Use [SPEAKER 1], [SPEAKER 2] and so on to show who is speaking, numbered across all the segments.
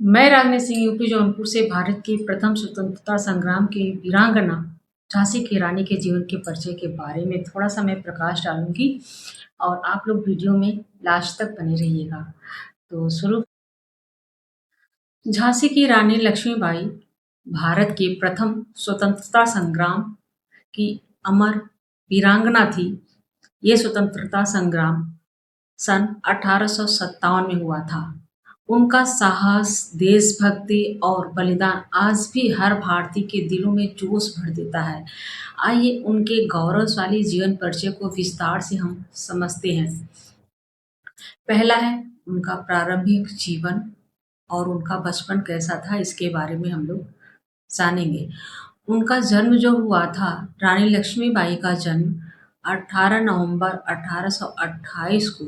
[SPEAKER 1] मैं राजनीत सिंह यूपी जौनपुर से भारत के प्रथम स्वतंत्रता संग्राम की वीरांगना झांसी की रानी के जीवन के परिचय के बारे में थोड़ा सा मैं प्रकाश डालूंगी और आप लोग वीडियो में लास्ट तक बने रहिएगा। तो शुरू। झांसी की रानी लक्ष्मीबाई भारत के प्रथम स्वतंत्रता संग्राम की अमर वीरांगना थी। ये स्वतंत्रता संग्राम सन 1857 में हुआ था। उनका साहस, देशभक्ति और बलिदान आज भी हर भारतीय के दिलों में जोश भर देता है। आइए उनके गौरवशाली जीवन परिचय को विस्तार से हम समझते हैं। पहला है उनका प्रारंभिक जीवन और उनका बचपन कैसा था, इसके बारे में हम लोग जानेंगे। उनका जन्म जो हुआ था, रानी लक्ष्मीबाई का जन्म 18 नवंबर 1828 को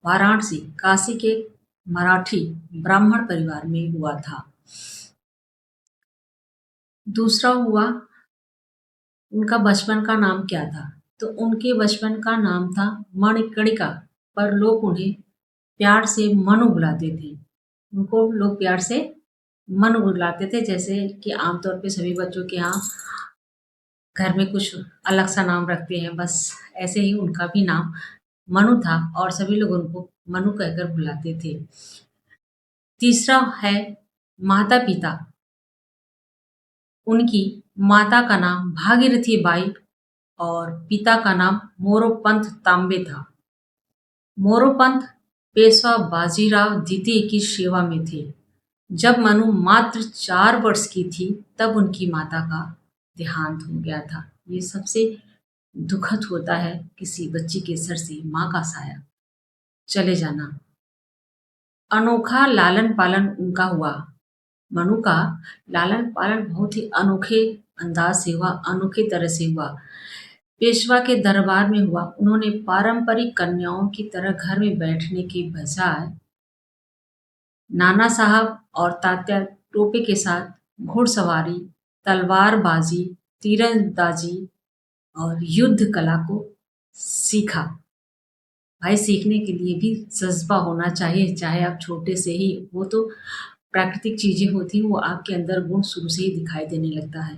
[SPEAKER 1] वाराणसी, काशी के मराठी ब्राह्मण परिवार में हुआ था। दूसरा हुआ उनका बचपन का नाम क्या था? तो उनके बचपन का नाम था मणिकर्णिका, पर लोग उन्हें प्यार से मनु बुलाते थे। उनको लोग प्यार से मनु बुलाते थे, जैसे कि आमतौर पे सभी बच्चों के यहाँ घर में कुछ अलग सा नाम रखते हैं, बस ऐसे ही उनका भी नाम मनु था और सभी लोग उनको मनु कहकर बुलाते थे। तीसरा है माता-पिता। उनकी माता का नाम भागीरथी बाई और पिता का नाम मोरोपंत तांबे था। मोरोपंत पेशवा बाजीराव द्वितीय की सेवा में थे। जब मनु मात्र 4 वर्ष की थी, तब उनकी माता का देहांत हो गया था। ये सबसे दुखद होता है, किसी बच्ची के सर से माँ का साया चले जाना। अनोखा लालन-पालन उनका हुआ। मनु का लालन-पालन बहुत ही अनोखे अंदाज से हुआ, अनोखे तरह से हुआ। पेशवा के दरबार में हुआ। उन्होंने पारंपरिक कन्याओं की तरह घर में बैठने के बजाय नाना साहब और तात्या टोपे के साथ घुड़सवारी, तलवारबाजी, तीरंदाजी और युद्ध कला को सीखा। भाई, सीखने के लिए भी जज़्बा होना चाहिए, चाहे आप छोटे से ही। वो तो प्राकृतिक चीज़ें होती हैं, वो आपके अंदर गुण शुरू से ही दिखाई देने लगता है।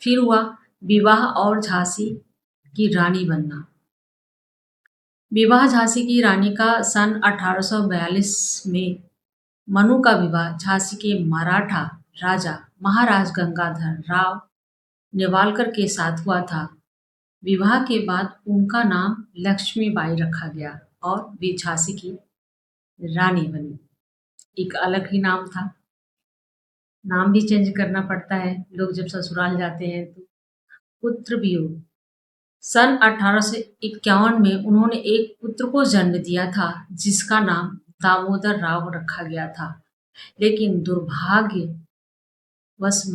[SPEAKER 1] फिर हुआ विवाह और झांसी की रानी बनना। विवाह झांसी की रानी का सन 1842 में मनु का विवाह झांसी के मराठा राजा महाराज गंगाधर राव नेवालकर के साथ हुआ था। विवाह के बाद उनका नाम लक्ष्मीबाई रखा गया और वे झांसी की रानी बनी। एक अलग ही नाम था। नाम भी चेंज करना पड़ता है, लोग जब ससुराल जाते हैं तो। पुत्र वियोग। सन 1851 में उन्होंने एक पुत्र को जन्म दिया था, जिसका नाम दामोदर राव रखा गया था। लेकिन दुर्भाग्यवश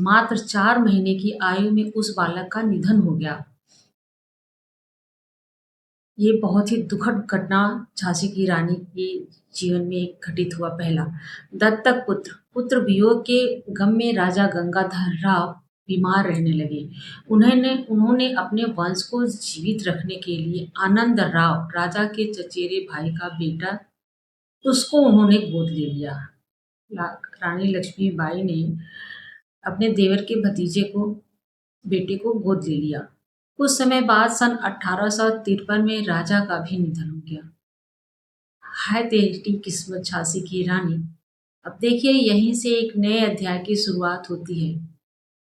[SPEAKER 1] मात्र 4 महीने की आयु में उस बालक का निधन हो गया। ये बहुत ही दुखद घटना झांसी की रानी के जीवन में एक घटित हुआ। पहला, दत्तक पुत्र। पुत्र वियोग के गम में राजा गंगाधर राव बीमार रहने लगे। उन्होंने अपने वंश को जीवित रखने के लिए आनंद राव, राजा के चचेरे भाई का बेटा, उसको उन्होंने गोद ले लिया। रानी लक्ष्मीबाई ने अपने देवर के भतीजे को, बेटे को गोद ले लिया। कुछ समय बाद सन 1853 में राजा का भी निधन हो गया। हाय तेरी किस्मत झांसी की रानी। अब देखिए, यहीं से एक नए अध्याय की शुरुआत होती है।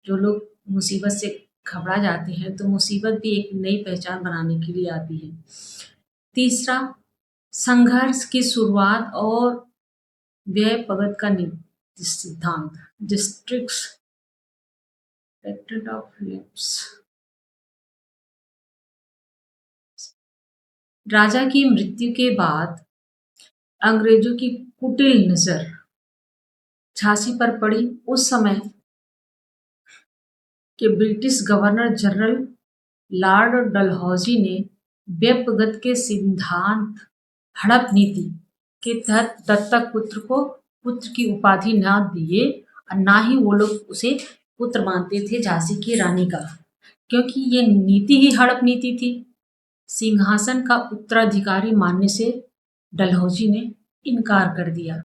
[SPEAKER 1] जो लोग मुसीबत से घबरा जाते हैं, तो मुसीबत भी एक नई पहचान बनाने के लिए आती है। तीसरा, संघर्ष की शुरुआत और व्यय पगत का सिद्धांत। Districts of lips. राजा की मृत्यु के बाद अंग्रेजों की कुटिल नजर झांसी पर पड़ी। उस समय के British governor general Lord Dalhousie ने व्यपगत के सिद्धांत हड़प नीति के तहत दत्तक पुत्र को पुत्र की उपाधि न दिए और ना ही वो लोग उसे पुत्र मानते थे झांसी की रानी का, क्योंकि ये नीति ही हड़प नीति थी। सिंहासन का उत्तराधिकारी मानने से डलहौजी ने इनकार कर दिया।